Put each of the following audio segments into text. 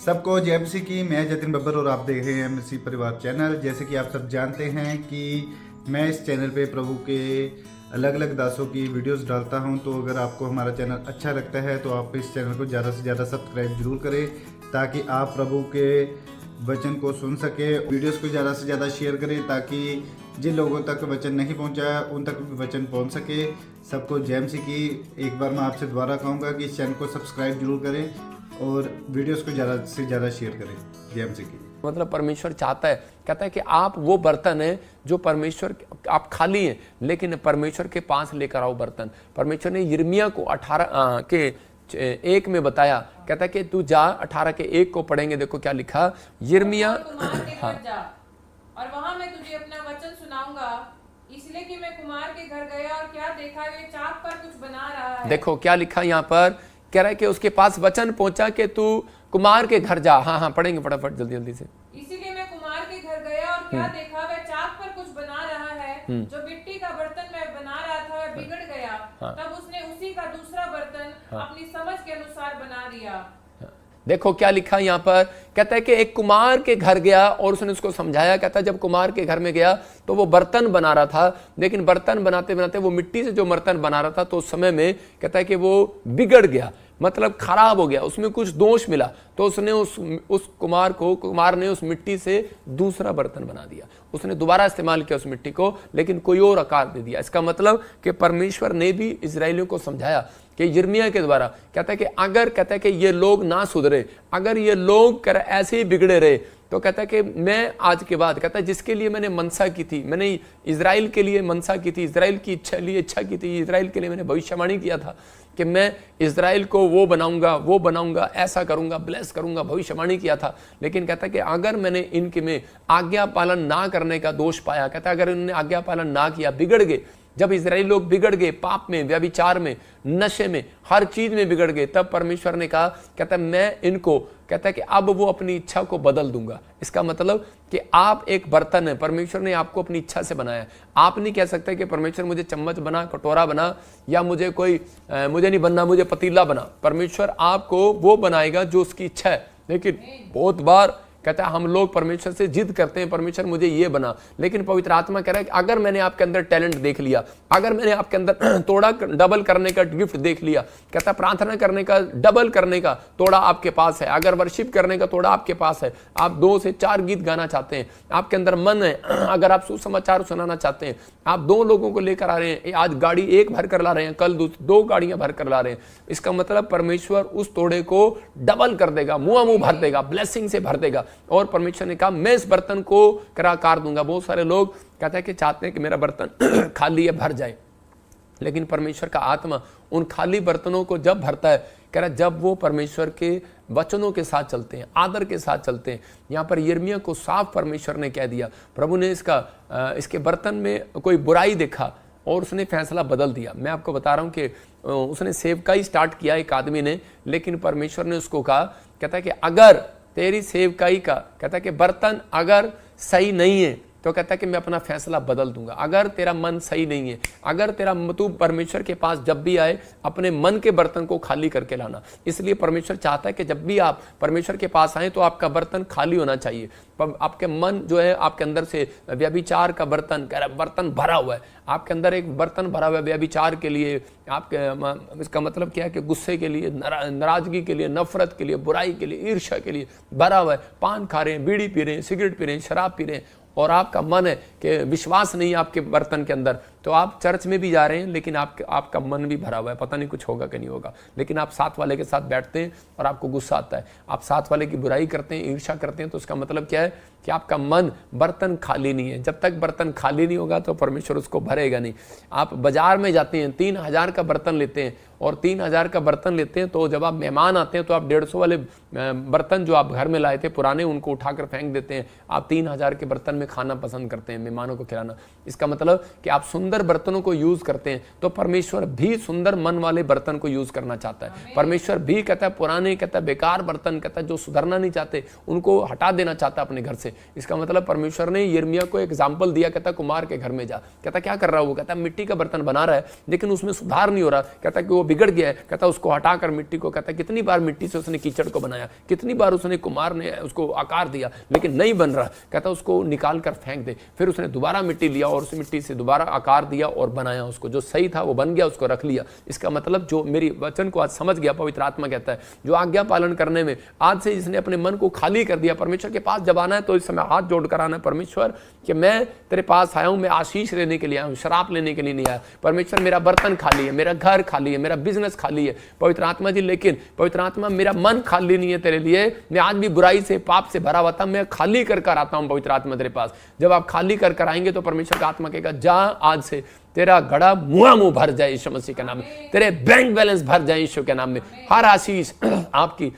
सबको जय मसीह की। मैं जतिन बब्बर और आप देख रहे हैं मसीह परिवार चैनल। जैसे कि आप सब जानते हैं कि मैं इस चैनल पे प्रभु के अलग अलग दासों की वीडियोस डालता हूं, तो अगर आपको हमारा चैनल अच्छा लगता है तो आप इस चैनल को ज़्यादा से ज़्यादा सब्सक्राइब जरूर करें, ताकि आप प्रभु के वचन को सुन सके। वीडियोस को ज़्यादा से ज़्यादा शेयर करें, ताकि जिन लोगों तक वचन नहीं पहुंचा उन तक भी वचन पहुंच सके। सबको जय मसीह की। एक बार मैं आपसे दोबारा कहूँगा कि इस चैनल को सब्सक्राइब जरूर करें और वीडियोस को ज़्यादा से ज़्यादा शेयर करें। जय मसीह की। मतलब परमेश्वर चाहता है, कहता है कि आप वो बर्तन है जो परमेश्वर, आप खाली हैं लेकिन परमेश्वर के पास लेकर आओ बर्तन। परमेश्वर ने यिर्मयाह को 18 के 1 में बताया, कहता है कि तू जा, 18 के 1 को पढ़ेंगे, देखो क्या लिखा यिर्मयाह। हाँ, और वहां मैं तुझे अपना वचन सुनाऊंगा, इसलिए कि मैं कुमार के घर गया और क्या देखा, वे चाक पर कुछ बना रहा है। देखो क्या लिखा यहाँ पर, कह रहा है कि उसके पास वचन पहुंचा कि तू कुमार के घर जा। हाँ पढ़ेंगे फटाफट जल्दी जल्दी से। इसीलिए मैं कुमार के घर गया और क्या देखा, वह चाक पर कुछ बना रहा है। जो मिट्टी का बर्तन मैं बना रहा था वह बिगड़ गया। तब उसने उसी का दूसरा बर्तन अपनी समझ के अनुसार बना दिया। देखो क्या लिखा यहाँ पर, कहता है कि एक कुमार के घर गया और उसने उसको समझाया। कहता है जब कुमार के घर में गया तो वो बर्तन बना रहा था, लेकिन बर्तन बनाते बनाते वो मिट्टी से जो बर्तन बना रहा था तो उस समय में कहता है कि वो बिगड़ गया, मतलब खराब हो गया, उसमें कुछ दोष मिला। तो उसने उस कुमार ने उस मिट्टी से दूसरा बर्तन बना दिया। उसने दोबारा इस्तेमाल किया उस मिट्टी को, लेकिन कोई और आकार दे दिया। इसका मतलब कि परमेश्वर ने भी इजराइलियों को समझाया कि यिर्मयाह के द्वारा, कहता है कि अगर, कहता है कि ये लोग ना सुधरे, अगर ये लोग ऐसे ही बिगड़े रहे, तो कहता है कि मैं आज के बाद, कहता है जिसके लिए मैंने मनसा की थी, मैंने इजराइल के लिए मनसा की थी, इजराइल की इच्छा की थी, इजराइल के लिए मैंने भविष्यवाणी किया था कि मैं इजराइल को वो बनाऊंगा, ऐसा करूंगा, ब्लेस करूंगा, भविष्यवाणी किया था। लेकिन कहता है कि अगर मैंने इनके में आज्ञा पालन ना करने का दोष पाया, कहता है अगर इन्होंने आज्ञा पालन ना किया, बिगड़ गए, जब इजराइल लोग बिगड़ गए, पाप में, व्यभिचार में, नशे में, हर चीज में बिगड़ गए, तब परमेश्वर ने कहा, कहता है मैं इनको, कहता है कि अब वो अपनी इच्छा को बदल दूंगा। इसका मतलब कि आप एक बर्तन है, परमेश्वर ने आपको अपनी इच्छा से बनाया। आप नहीं कह सकते कि परमेश्वर मुझे चम्मच बना, कटोरा बना, या मुझे नहीं बनना, मुझे पतीला बना। परमेश्वर आपको वो बनाएगा जो उसकी इच्छा है। लेकिन बहुत बार कहता है हम लोग परमेश्वर से जिद करते हैं, परमेश्वर मुझे ये बना, लेकिन पवित्र आत्मा कह रहा है कि अगर मैंने आपके अंदर टैलेंट देख लिया, अगर मैंने आपके अंदर तोड़ा डबल करने का गिफ्ट देख लिया, कहता है प्रार्थना करने का डबल करने का तोड़ा आपके पास है, अगर वर्शिप करने का तोड़ा आपके पास है, आप 2 से 4 गीत गाना चाहते हैं, आपके अंदर मन है, अगर आप सुसमाचार सुनाना चाहते हैं, आप 2 लोगों को लेकर आ रहे हैं, आज गाड़ी 1 भर कर ला रहे हैं, कल 2 गाड़ियां भर कर ला रहे हैं, इसका मतलब परमेश्वर उस तोड़े को डबल कर देगा, मुंह भर देगा, ब्लेसिंग से भर देगा। और परमेश्वर ने कहा मैं इस बर्तन को आकार दूंगा। बहुत सारे लोग कहते हैं कि चाहते हैं कि मेरा बर्तन खाली है, भर जाए, लेकिन परमेश्वर का आत्मा उन खाली बर्तनों को जब भरता है, कह रहा जब वो परमेश्वर के वचनों के साथ चलते हैं, आदर के साथ चलते हैं। यहाँ पर यिर्मयाह को साफ परमेश्वर ने कह दिया, प्रभु ने इसके बर्तन में कोई बुराई देखा और उसने फैसला बदल दिया। मैं आपको बता रहा हूँ कि उसने सेवकाई स्टार्ट किया एक आदमी ने, लेकिन परमेश्वर ने उसको कहा, कहता है कि अगर तेरी सेवकाई का, कहता है कि बर्तन अगर सही नहीं है, तो कहता है कि मैं अपना फैसला बदल दूंगा। अगर तेरा मन सही नहीं है, अगर तू परमेश्वर के पास जब भी आए, अपने मन के बर्तन को खाली करके लाना। इसलिए परमेश्वर चाहता है कि जब भी आप परमेश्वर के पास आए तो आपका बर्तन खाली होना चाहिए। आपके मन जो है, आपके अंदर से व्यभिचार का बर्तन भरा हुआ है, आपके अंदर एक बर्तन भरा हुआ है व्यभिचार के लिए, आपके, इसका मतलब क्या है कि गुस्से के लिए, नाराजगी के लिए, नफरत के लिए, बुराई के लिए, ईर्ष्या के लिए भरा हुआ है। पान खा रहे हैं, बीड़ी पी रहे हैं, सिगरेट पी रहे हैं, शराब पी रहे हैं, और आपका मन है कि विश्वास नहीं है आपके बर्तन के अंदर, तो आप चर्च में भी जा रहे हैं लेकिन आपका मन भी भरा हुआ है, पता नहीं कुछ होगा कि नहीं होगा। लेकिन आप साथ वाले के साथ बैठते हैं और आपको गुस्सा आता है, आप साथ वाले की बुराई करते हैं, ईर्ष्या करते हैं, तो उसका मतलब क्या है कि आपका मन, बर्तन खाली नहीं है। जब तक बर्तन खाली नहीं होगा तो परमेश्वर उसको भरेगा नहीं। आप बाजार में जाते हैं, 3000 का बर्तन लेते हैं, और 3000 का बर्तन लेते हैं, तो जब आप मेहमान आते हैं तो आप 150 वाले बर्तन जो आप घर में लाए थे पुराने, उनको उठाकर फेंक देते हैं। आप 3000 के बर्तन में खाना पसंद करते हैं, मेहमानों को खिलाना। इसका मतलब कि आप सुंदर सुंदर बर्तनों को यूज करते हैं, तो परमेश्वर भी सुंदर मन वाले बर्तन को यूज करना चाहता है। परमेश्वर भी कहता है पुराने, कहता है बेकार बर्तन, कहता है जो सुधरना नहीं चाहते उनको हटा देना चाहता है अपने घर से। इसका मतलब परमेश्वर ने यिर्मयाह को एग्जाम्पल दिया, कहता है कुम्हार के घर में जा। कहता क्या कर रहा है वो? कहता मिट्टी का बर्तन बना रहा है लेकिन उसमें सुधार नहीं हो रहा। कहता कि वो बिगड़ गया है। कहता उसको हटाकर मिट्टी को, कहता कितनी बार मिट्टी से उसने कीचड़ को बनाया, कितनी बार उसने कुम्हार ने उसको आकार दिया लेकिन नहीं बन रहा। कहता उसको निकाल कर फेंक दे। फिर उसने दोबारा मिट्टी लिया और उस मिट्टी से दोबारा आकार दिया और बनाया उसको, जो सही था वो बन गया, उसको रख लिया। इसका मतलब जो मेरी वचन को आज समझ गया, पवित्र आत्मा कहता है जो आज्ञा पालन करने में आज से जिसने अपने मन को खाली कर दिया, परमेश्वर के पास जब आना है तो इस समय हाथ जोड़कर आना है, परमेश्वर कि मैं तेरे पास आया हूं, मैं आशीष लेने के लिए आया हूं, शराब लेने के लिए नहीं आया। परमेश्वर मेरा बर्तन खाली है, मेरा घर खाली है, मेरा बिजनेस खाली है पवित्र आत्मा जी, लेकिन पवित्र आत्मा मेरा मन खाली नहीं है तेरे लिए। मैं आज भी बुराई से पाप से भरा हुआ था, मैं खाली कर कर आता हूं पवित्र आत्मा तेरे पास। जब आप खाली कर कर आएंगे तो परमेश्वर का आत्मा कहेगा जा आज से तेरा घड़ा मुंह भर जाए यीशु मसीह के नाम में, तेरे बैंक बैलेंस भर जाए यीशु के नाम में। हर आशीष आपकी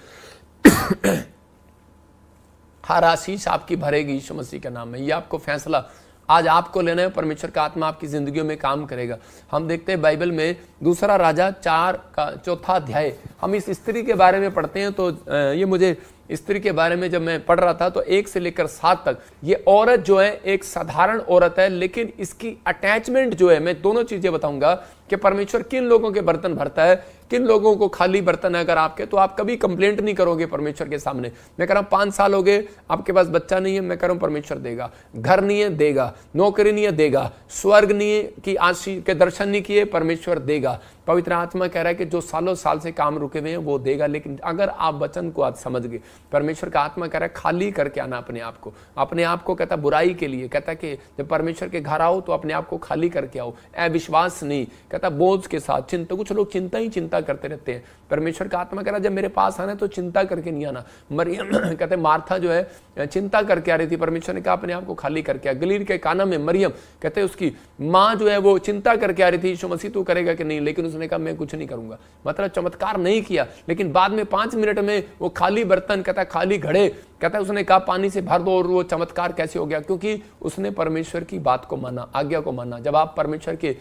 हर आशीष आपकी भरेगी यीशु मसीह के नाम में। ये आपको फैसला आज आपको लेना है, परमेश्वर का आत्मा आपकी जिंदगियों में काम करेगा। हम देखते हैं बाइबल में दूसरा राजा 4 का 4था अध्याय, हम इस स्त्री के बारे में पढ़ते हैं। तो ये मुझे स्त्री के बारे में जब मैं पढ़ रहा था तो 1 से लेकर 7 तक ये औरत जो है एक साधारण औरत है, लेकिन इसकी अटैचमेंट जो है, मैं दोनों चीजें बताऊंगा कि परमेश्वर किन लोगों के बर्तन भरता है, किन लोगों को खाली बर्तन है अगर आपके, तो आप कभी कंप्लेंट नहीं करोगे परमेश्वर के सामने। मैं कह रहा हूं 5 साल हो गए आपके पास बच्चा नहीं है, मैं कह रहा हूं परमेश्वर देगा। घर नहीं है देगा, नौकरी नहीं है देगा, स्वर्ग नहीं है कि आशीष के दर्शन नहीं किए, परमेश्वर देगा। पवित्र आत्मा कह रहा है कि जो सालों साल से काम रुके हुए हैं वो देगा। लेकिन अगर आप वचन को आज समझ गए, परमेश्वर का आत्मा कह रहा है खाली करके आना अपने आप को, अपने आप को कहता बुराई के लिए, कहता कि जब परमेश्वर के घर आओ तो अपने आप को खाली करके आओ, अविश्वास नहीं, कहता बोझ के साथ चिंता। कुछ लोग चिंता ही चिंता करते रहते हैं। परमेश्वर का आत्मा कह रहा है जब मेरे पास आना तो चिंता करके नहीं आना। मरियम कहते मार्था जो है चिंता करके आ रही थी, परमेश्वर ने कहा अपने आप को खाली करके आ। गलील के काना में मरियम कहते उसकी माँ जो है वो चिंता करके आ रही थी, यीशु मसीह तू करेगा कि नहीं, लेकिन उसने कहा मैं कुछ नहीं करूंगा। मतलब चमत्कार नहीं किया, लेकिन बाद में 5 मिनट में वो खाली बर्तन, कहता खाली घड़े, कहता उसने कहा पानी से भर दो, और वो चमत्कार कैसे हो गया? क्योंकि उसने परमेश्वर की बात को माना, आज्ञा को माना। जब आप परमेश्वर के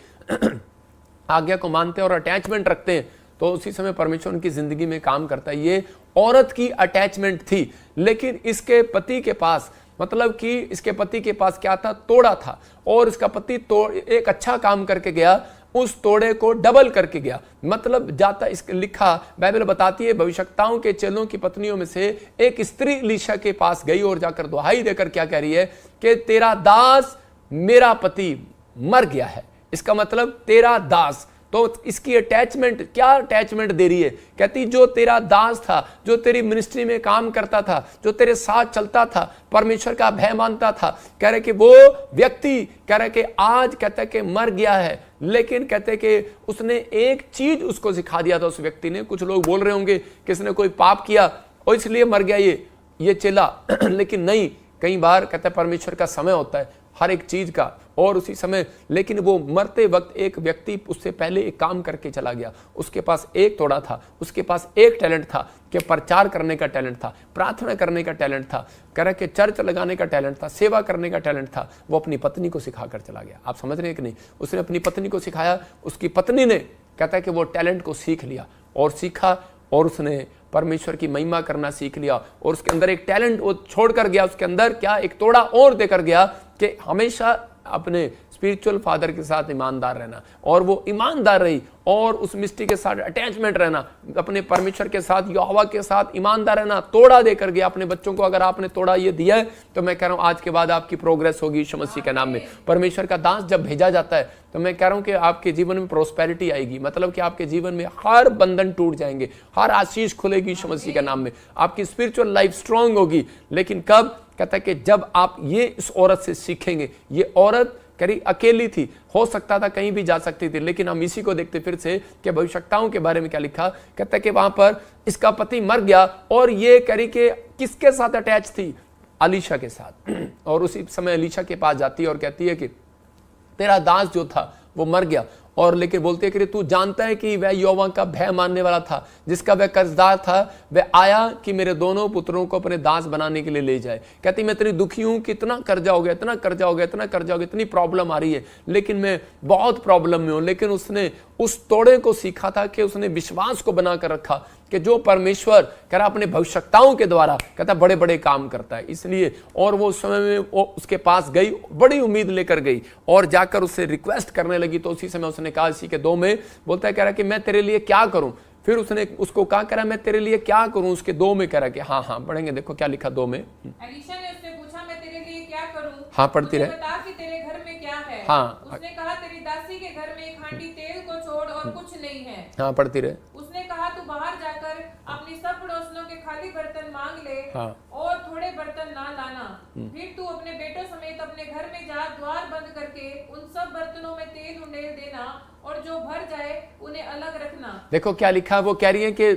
आज्ञा को मानते हैं और अटैचमेंट रखते हैं तो उसी समय परमेश्वर उनकी जिंदगी में काम करता है। ये औरत की अटैचमेंट थी, लेकिन इसके पति के पास, मतलब कि इसके पति के पास क्या था? तोड़ा था। और इसका पति एक अच्छा काम करके गया, उस तोड़े को डबल करके गया। मतलब जाता इसके लिखा, बाइबल बताती है भविष्यवक्ताओं के चेलों की पत्नियों में से एक स्त्री एलीशा के पास गई और जाकर दुहाई देकर क्या कह रही है कि तेरा दास मेरा पति मर गया है। इसका मतलब तेरा दास, तो इसकी अटैचमेंट, क्या अटैचमेंट दे रही है? कहती जो तेरा दास था, जो तेरी मिनिस्ट्री में काम करता था, जो तेरे साथ चलता था, परमेश्वर का भय मानता था, कह रहे कि वो व्यक्ति कह रहे कि आज कहते कि मर गया है, लेकिन कहते कि उसने एक चीज उसको सिखा दिया था उस व्यक्ति ने। कुछ लोग बोल रहे होंगे कि इसने कोई पाप किया और इसलिए मर गया ये चेला लेकिन नहीं, कई बार कहते परमेश्वर का समय होता है हर एक चीज का, और उसी समय, लेकिन वो मरते वक्त एक व्यक्ति उससे पहले एक काम करके चला गया। उसके पास एक तोड़ा था, उसके पास एक टैलेंट था कि प्रचार करने का टैलेंट था, प्रार्थना करने का टैलेंट था, कह रहा कि चर्च लगाने का टैलेंट था, सेवा करने का टैलेंट था। वो अपनी पत्नी को सिखा कर चला गया। आप समझ रहे हैं कि नहीं? उसने अपनी पत्नी को सिखाया, उसकी पत्नी ने कहता है कि वो टैलेंट को सीख लिया और सीखा, और उसने परमेश्वर की महिमा करना सीख लिया। और उसके अंदर एक टैलेंट वो छोड़कर गया, उसके अंदर क्या एक तोड़ा और देकर गया कि हमेशा अपने स्पिरिचुअल फादर के साथ ईमानदार रहना। और वो ईमानदार रही, और उस मिस्टी के साथ अटैचमेंट रहना, अपने परमेश्वर के साथ, यहोवा के साथ ईमानदार रहना। तोड़ा देकर गया अपने बच्चों को। अगर आपने तोड़ा ये दिया है तो मैं कह रहा हूं आज के बाद आपकी प्रोग्रेस होगी यीशु मसीह के नाम में। परमेश्वर का दास जब भेजा जाता है तो मैं कह रहा हूं कि आपके जीवन में प्रोस्पेरिटी आएगी, मतलब कि आपके जीवन में हर बंधन टूट जाएंगे, हर आशीष खुलेगी यीशु मसीह के नाम में। आपकी स्पिरिचुअल लाइफ स्ट्रांग होगी। लेकिन कब? कहता है कि जब आप ये इस औरत से सीखेंगे। ये औरत करी अकेली थी, हो सकता था कहीं भी जा सकती थी, लेकिन हम इसी को देखते फिर से कि भविष्यवक्ताओं के बारे में क्या लिखा। कहता है कि वहां पर इसका पति मर गया, और ये करी के किसके साथ अटैच थी? एलीशा के साथ। और उसी समय एलीशा के पास जाती है और कहती है कि तेरा दास जो था वो मर गया। और लेकिन बोलती है कि तू जानता है कि वह यहोवा का भय मानने वाला था, जिसका वह कर्जदार था, वह आया कि मेरे दोनों पुत्रों को अपने दास बनाने के लिए ले जाए। कहती मैं इतनी दुखी हूं कि इतना कर्जा हो गया, इतना कर्जा हो गया, इतना कर्जा हो गया, इतनी प्रॉब्लम आ रही है, लेकिन मैं बहुत प्रॉब्लम में हूं। लेकिन उसने उस तोड़े को सीखा था कि उसने विश्वास को बनाकर रखा कि जो परमेश्वर कह रहा अपने भविष्यताओं के द्वारा कहता बड़े बड़े काम करता है। इसलिए और वो उस समय में वो उसके पास गई, बड़ी उम्मीद लेकर गई और जाकर उससे रिक्वेस्ट करने लगी। तो उसी समय उसने कहा, इसी के 2 में बोलता है, कह रहा कि मैं तेरे लिए क्या करूं। फिर उसने उसको कहा, कह रहा मैं तेरे लिए क्या करूं। उसके 2 में कह रहा कि हाँ पढ़ेंगे, देखो क्या लिखा 2 में। एलीशा ने उससे पूछा, मैं तेरे लिए क्या करूं? हाँ पढ़ती रहे। बता कि तेरे घर में क्या है? हाँ उसने कहा, तेरी दासी के घर में एक हांडी तेल को छोड़ और कुछ नहीं है। हाँ पढ़ती रहे। उसने कहा, तू बाहर जाकर अपनी सब पड़ोसियों के खाली बर्तन मांग ले और थोड़े बर्तन ना लाना। फिर तू अपने बेटों समेत अपने घर में जा, द्वार बंद करके उन सब बर्तनों में तेल उंडेल देना और जो भर जाए उन्हें अलग रखना। देखो क्या लिखा, वो कह रही है कि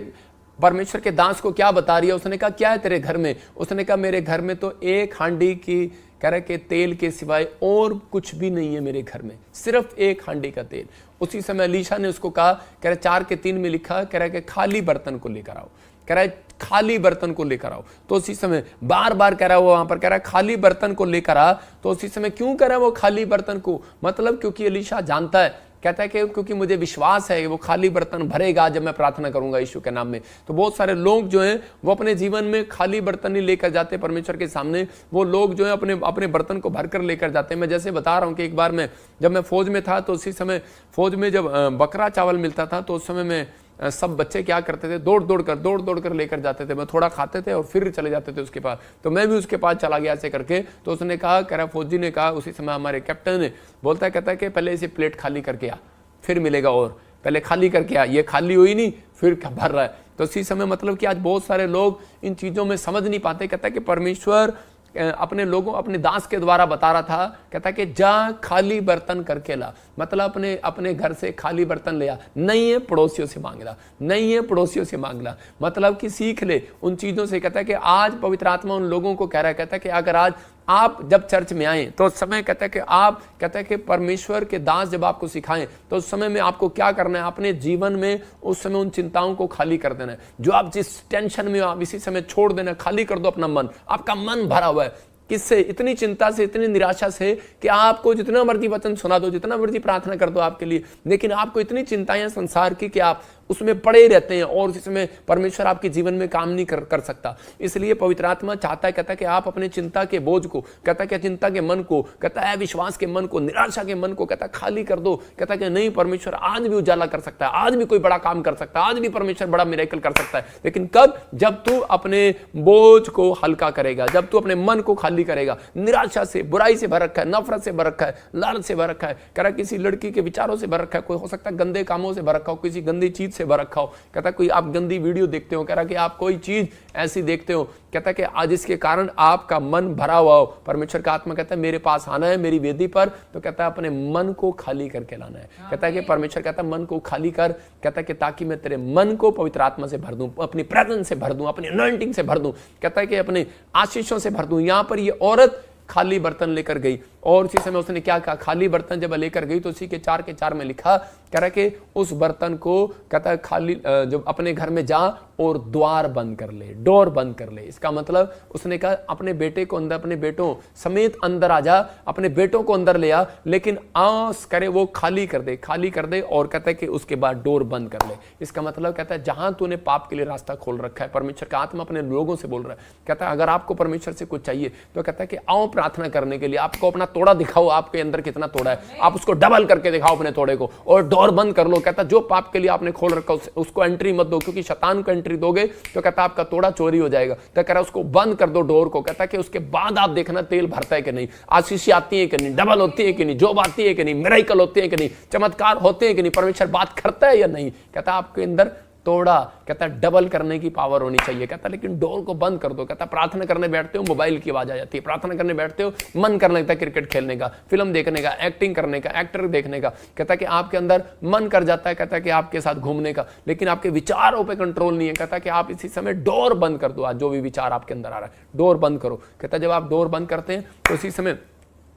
परमेश्वर के दास को क्या बता रही है। उसने कहा क्या है तेरे घर में? उसने कहा मेरे घर में तो एक हांडी की कह रहा कि तेल के सिवाय और कुछ भी नहीं है मेरे घर में, सिर्फ एक हांडी का तेल। उसी समय एलीशा ने उसको कहा, कह रहा 4 के 3 में लिखा, कह रहा कि खाली बर्तन को लेकर आओ, कह रहा है खाली बर्तन को लेकर आओ। तो उसी समय बार बार कह रहा है वो वहां पर कह रहा है खाली बर्तन को लेकर आ। तो उसी समय क्यों कह रहा है वो खाली बर्तन को? मतलब क्योंकि एलीशा जानता है, कहता है कि क्योंकि मुझे विश्वास है कि वो खाली बर्तन भरेगा जब मैं प्रार्थना करूंगा यीशु के नाम में। तो बहुत सारे लोग जो हैं वो अपने जीवन में खाली बर्तन नहीं लेकर जाते परमेश्वर के सामने। वो लोग जो है अपने बर्तन को भरकर लेकर जाते हैं। मैं जैसे बता रहा हूं कि एक बार मैं जब मैं फौज में था, तो उसी समय फौज में जब बकरा चावल मिलता था, तो उस समय में सब बच्चे क्या करते थे, दौड़ दौड़ कर लेकर जाते थे। मैं थोड़ा खाते थे और फिर चले जाते थे उसके पास। तो मैं भी उसके पास चला गया ऐसे करके। तो उसने कहा, कह रहा फौजी ने कहा, उसी समय हमारे कैप्टन ने बोलता है, कहता है कि पहले इसे प्लेट खाली करके आ, फिर मिलेगा, और पहले खाली करके आ। ये खाली हुई नहीं, फिर भर रहा है। तो इसी समय मतलब कि आज बहुत सारे लोग इन चीजों में समझ नहीं पाते। कहता है कि परमेश्वर अपने लोगों, अपने दास के द्वारा बता रहा था, कहता कि जा खाली बर्तन करके ला। मतलब अपने घर से खाली बर्तन ले आ, नहीं है पड़ोसियों से मांग ला, नहीं है पड़ोसियों से मांग ला। मतलब कि सीख ले उन चीजों से। कहता है कि आज पवित्र आत्मा उन लोगों को कह रहा है, कहता है कि अगर आज आप जब चर्च में आए तो उस समय कहता है कि आप, कहता है कि परमेश्वर के दास जब आपको सिखाएं तो उस समय में आपको क्या करना है, अपने जीवन में उस समय उन चिंताओं को खाली कर देना है। जो आप जिस टेंशन में हो आप इसी समय छोड़ देना, खाली कर दो अपना मन। आपका मन भरा हुआ है किससे? इतनी चिंता से, इतनी निराशा से कि आपको जितना मर्जी वचन सुना दो, जितना मर्जी प्रार्थना कर दो आपके लिए, लेकिन आपको इतनी चिंताएं संसार की कि आप उसमें पड़े रहते हैं और इस समय परमेश्वर आपके जीवन में काम नहीं कर सकता। इसलिए पवित्र आत्मा चाहता है, कहता है कि आप अपने चिंता के बोझ को, कहता है कि चिंता के मन को, कहता है विश्वास के मन को, निराशा के मन को, कहता है खाली कर दो। कहता है कि नहीं, परमेश्वर आज भी उजाला कर सकता है, आज भी कोई बड़ा काम कर सकता है, आज भी परमेश्वर बड़ा मिरेकल कर सकता है। लेकिन कब? जब तू अपने बोझ को हल्का करेगा, जब तू अपने मन को खाली करेगा। निराशा से, बुराई से भर रखा है, नफरत से भर रखा है, लालच से भर रखा है, कह रहा किसी लड़की के विचारों से भर रखा है, कोई हो सकता है गंदे कामों से भर रखा हो, किसी गंदी चीज से भर रखा हो। कहता कोई आप गंदी वीडियो देखते हो, कह रहा कि आप कोई चीज ऐसी देखते हो, कहता कि आज इसके कारण आपका मन भरा हुआ हो। परमेश्वर का आत्मा कहता है मेरे पास आना है मेरी वेदी पर, तो कहता है अपने मन को खाली करके लाना है। कहता है कि परमेश्वर कहता है मन को खाली कर, कहता है कि ताकि मैं तेरे मन को पवित्र आत्मा से भर दूं, अपनी प्रेजेंस से भर दूं, अपनी अनॉइंटिंग से भर दूं, कहता है कि अपने आशीषों से भर दूं। यहां पर ये औरत खाली बर्तन लेकर गई और उसी समय उसने क्या कहा, खाली बर्तन जब लेकर गई तो उसी के 4 के 4 में लिखा, कह रहा कि उस बर्तन को कहता है खाली जब अपने घर में जा और द्वार बंद कर ले, डोर बंद कर ले। इसका मतलब उसने कहा अपने बेटे को अंदर, अपने बेटों समेत अंदर आ जा, अपने बेटों को अंदर ले आ, लेकिन आस करे वो खाली कर दे, खाली कर दे। और कहता है कि उसके बाद डोर बंद कर ले। इसका मतलब कहता है जहां तूने पाप के लिए रास्ता खोल रखा है, परमेश्वर का आत्मा अपने लोगों से बोल रहा है, कहता है अगर आपको परमेश्वर से कुछ चाहिए तो कहता है कि आओ प्रार्थना करने के लिए, आपको अपना तोड़ा दिखाओ, आपके अंदर कितना तोड़ा है, आप उसको डबल करके दिखाओ अपने तोड़े को और डोर बंद कर लो। कहता जो पाप के लिए आपने खोल रखा उसको एंट्री मत दो, क्योंकि शैतान को एंट्री दोगे तो कहता आपका तोड़ा चोरी हो जाएगा। तो कह रहा उसको बंद कर दो डोर को। कहता कि उसके बाद आप देखना तेल भरता है कि नहीं, आशीष आती है कि नहीं, डबल होती है कि नहीं, जॉब आती है कि नहीं, मिरेकल होते हैं कि नहीं, चमत्कार होते हैं कि नहीं, परमेश्वर बात करता है या नहीं। कहता आपके अंदर तोड़ा, कहता डबल करने की पावर होनी चाहिए। कहता लेकिन डोर को बंद कर दो। कहता प्रार्थना करने बैठते हो मोबाइल की आवाज आ जाती है, प्रार्थना करने बैठते हो मन करने लगता है क्रिकेट खेलने का, फिल्म देखने का, एक्टिंग करने का, एक्टर देखने का। कहता कि आपके अंदर मन कर जाता है, कहता कि आपके साथ घूमने का, लेकिन आपके विचारों पे कंट्रोल नहीं है। कहता कि आप इसी समय डोर बंद कर दो। आज जो भी विचार आपके अंदर आ रहा है डोर बंद करो। कहता जब आप डोर बंद करते हैं तो इसी समय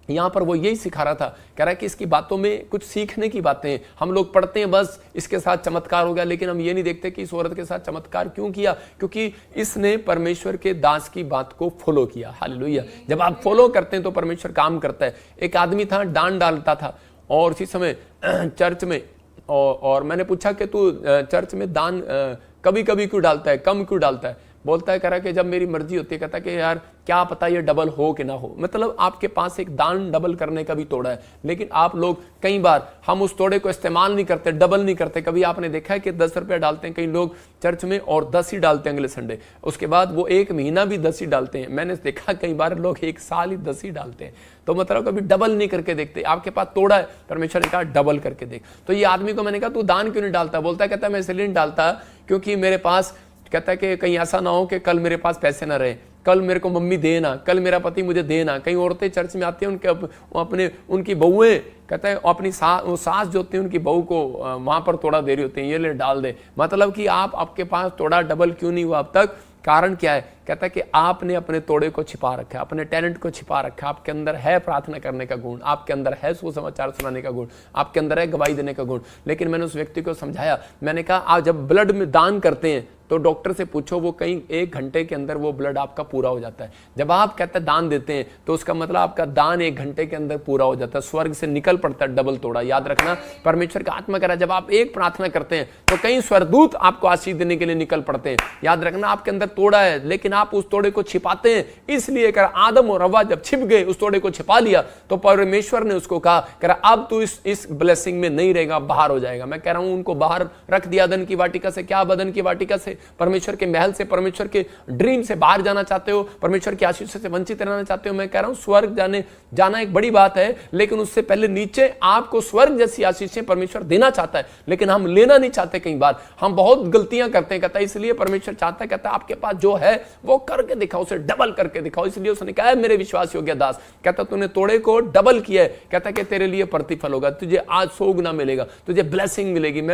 यहाँ पर वो यही सिखा रहा था, कह रहा है कि इसकी बातों में कुछ सीखने की बातें हैं। हम लोग पढ़ते हैं बस इसके साथ चमत्कार हो गया, लेकिन हम ये नहीं देखते कि इस औरत के साथ चमत्कार क्यों किया, क्योंकि इसने परमेश्वर के दास की बात को फॉलो किया। हालेलुया। जब आप फॉलो करते हैं तो परमेश्वर काम करता है। एक आदमी था, दान डालता था, और उसी समय चर्च में और मैंने पूछा कि तू चर्च में दान कभी कभी क्यों डालता है, कम क्यों डालता है? बोलता है, कह रहा कि जब मेरी मर्जी होती है। कहता है कि यार क्या पता ये डबल हो कि ना हो। मतलब आपके पास एक दान डबल करने का भी तोड़ा है, लेकिन आप लोग कई बार हम उस तोड़े को इस्तेमाल नहीं करते, डबल नहीं करते। कभी आपने देखा है कि 10 रुपया डालते हैं कई लोग चर्च में और 10 ही डालते हैं अगले संडे, उसके बाद वो 1 महीना भी 10 ही डालते हैं। मैंने देखा कई बार लोग 1 साल ही 10 ही डालते हैं। तो मतलब कभी डबल नहीं करके देखते। आपके पास तोड़ा है, परमेश्वर ने कहा डबल करके देख। तो ये आदमी को मैंने कहा तू दान क्यों नहीं डालता? बोलता है, कहता है मैं इसलिए नहीं डालता क्योंकि मेरे पास, कहता है कि कहीं ऐसा ना हो कि कल मेरे पास पैसे ना रहे, कल मेरे को मम्मी देना, कल मेरा पति मुझे देना। कई औरतें चर्च में आती हैं, उनके उनकी बहुएं, कहता है अपनी सास जो होती है उनकी बहू को वहां पर तोड़ा दे रही होती है, ये ले डाल दे। मतलब कि आपके पास तोड़ा डबल क्यों नहीं हुआ अब तक? कारण क्या है? कहता है कि आपने अपने तोड़े को छिपा रखा है, अपने टैलेंट को छिपा रखा है। आपके अंदर है प्रार्थना करने का गुण, आपके अंदर है सुसमाचार सुनाने का गुण, आपके अंदर है गवाही देने का गुण। लेकिन मैंने उस व्यक्ति को समझाया, मैंने कहा आप जब ब्लड में दान करते हैं तो डॉक्टर से पूछो, वो कहीं 1 घंटे के अंदर वो ब्लड आपका पूरा हो जाता है। जब आप कहते हैं दान देते हैं तो उसका मतलब आपका दान 1 घंटे के अंदर पूरा हो जाता है, स्वर्ग से निकल पड़ता है डबल तोड़ा। याद रखना, परमेश्वर का आत्मा कह रहा है जब आप एक प्रार्थना करते हैं तो कई स्वर्गदूत आपको आशीष देने के लिए निकल पड़ते हैं। याद रखना, आपके अंदर तोड़ा है, लेकिन आप उस तोड़े को छिपाते हैं। इसलिए कर आदम और हव्वा जब छिप गए, उस तोड़े को छिपा लिया, तो परमेश्वर ने उसको कहा, कह रहा अब तू इस ब्लेसिंग में नहीं रहेगा, बाहर हो जाएगा। मैं कह रहा हूं उनको बाहर रख दिया अदन की वाटिका से। क्या बदन की वाटिका से? परमेश्वर के महल से, परमेश्वर के ड्रीम से बाहर जाना चाहते हो, परमेश्वर की आशीष से वंचित रहना चाहते हो? मैं कह रहा हूं स्वर्ग जाना एक बड़ी बात है, लेकिन उससे पहले नीचे आपको स्वर्ग जैसी आशीषें परमेश्वर देना चाहता है, लेकिन हम लेना नहीं चाहते। कई बार हम बहुत गलतियां करते हैं। कहता है इसलिए परमेश्वर चाहता है, कहता है आपके पास जो है वो करके दिखाओ, उसे डबल करके दिखाओ। इसलिए उसने कहा मेरे विश्वास योग्य दास, कहता तूने तोड़े को डबल किया है, कहता कि तेरे लिए प्रतिफल होगा, तुझे आज 100 गुना मिलेगा, तुझे ब्लेसिंग मिलेगी।